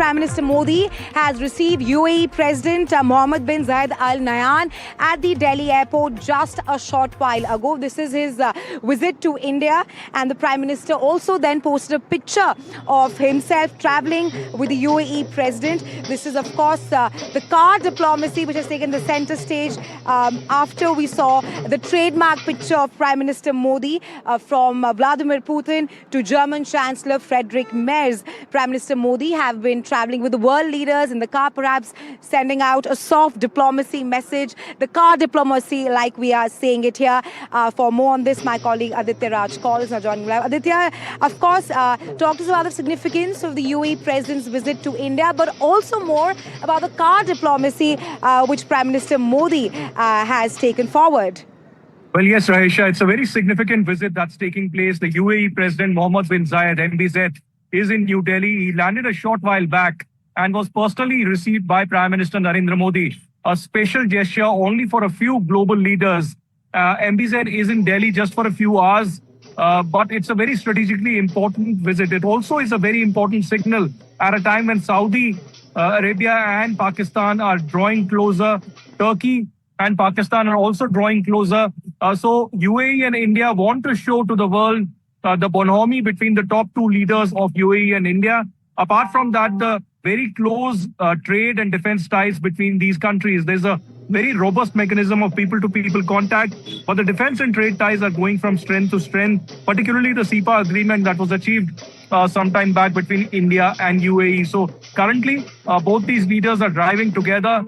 Prime Minister Modi has received UAE President Mohamed bin Zayed Al Nahyan at the Delhi airport just a short while ago. This is his visit to India, and the Prime Minister also then posted a picture of himself traveling with the UAE President. This is, of course, the car diplomacy which has taken the center stage after we saw the trademark picture of Prime Minister Modi from Vladimir Putin to German Chancellor Friedrich Merz. Prime Minister Modi have been traveling with the world leaders in the car, perhaps sending out a soft diplomacy message, the car diplomacy like we are saying it here. For more on this, my colleague Aditya Raj Kaul is now joining live. Aditya, of course, talk to us about the significance of the UAE President's visit to India, but also more about the car diplomacy which Prime Minister Modi has taken forward. Well, yes, Rahisha, it's a very significant visit that's taking place. The UAE President Mohammed bin Zayed, MBZ, is in New Delhi. He landed a short while back and was personally received by Prime Minister Narendra Modi. A special gesture only for a few global leaders. MBZ is in Delhi just for a few hours, but it's a very strategically important visit. It also is a very important signal at a time when Saudi Arabia and Pakistan are drawing closer. Turkey and Pakistan are also drawing closer. So UAE and India want to show to the world the bonhomie between the top two leaders of UAE and India. Apart from that, the very close trade and defense ties between these countries. There's a very robust mechanism of people-to-people contact, but the defense and trade ties are going from strength to strength, particularly the CEPA agreement that was achieved some time back between India and UAE. So currently, both these leaders are driving together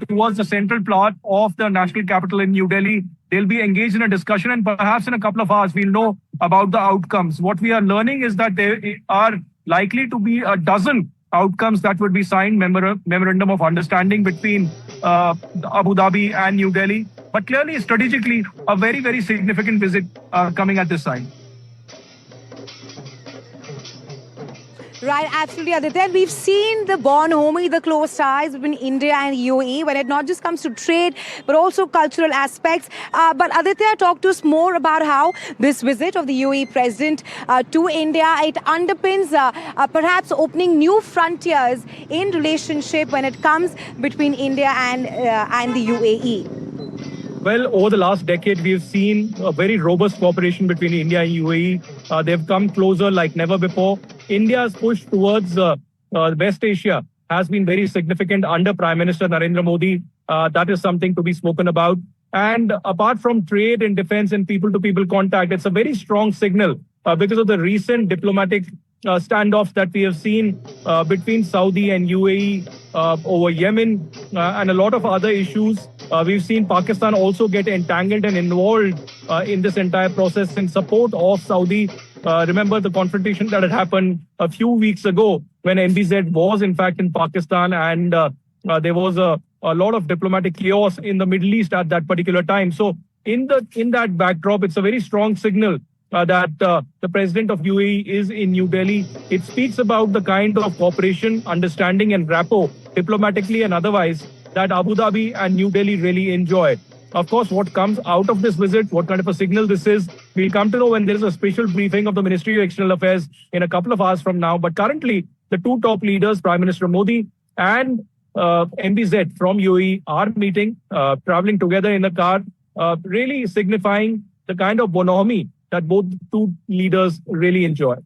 towards the central part of the national capital in New Delhi. They'll be engaged in a discussion, and perhaps in a couple of hours, we'll know about the outcomes. What we are learning is that there are likely to be a dozen outcomes that would be signed, memorandum of understanding between Abu Dhabi and New Delhi. But clearly, strategically, a very, very significant visit coming at this time. Right, absolutely, Aditya. We've seen the bonhomie, the close ties between India and UAE when it not just comes to trade, but also cultural aspects. But Aditya, talk to us more about how this visit of the UAE President to India, it underpins perhaps opening new frontiers in relationship when it comes between India and the UAE. Well, over the last decade, we've seen a very robust cooperation between India and UAE. They've come closer like never before. India's push towards West Asia has been very significant under Prime Minister Narendra Modi. That is something to be spoken about. And apart from trade and defense and people-to-people contact, it's a very strong signal because of the recent diplomatic standoffs that we have seen between Saudi and UAE over Yemen and a lot of other issues. We've seen Pakistan also get entangled and involved in this entire process in support of Saudi. Remember the confrontation that had happened a few weeks ago when MBZ was in fact in Pakistan, and there was a lot of diplomatic chaos in the Middle East at that particular time. So in that backdrop, it's a very strong signal that the president of UAE is in New Delhi. It speaks about the kind of cooperation, understanding and rapport, diplomatically and otherwise, that Abu Dhabi and New Delhi really enjoy. Of course, what comes out of this visit, what kind of a signal this is, we'll come to know when there is a special briefing of the Ministry of External Affairs in a couple of hours from now. But currently, the two top leaders, Prime Minister Modi and MBZ from UAE, are meeting, traveling together in the car, really signifying the kind of bonhomie that both two leaders really enjoy.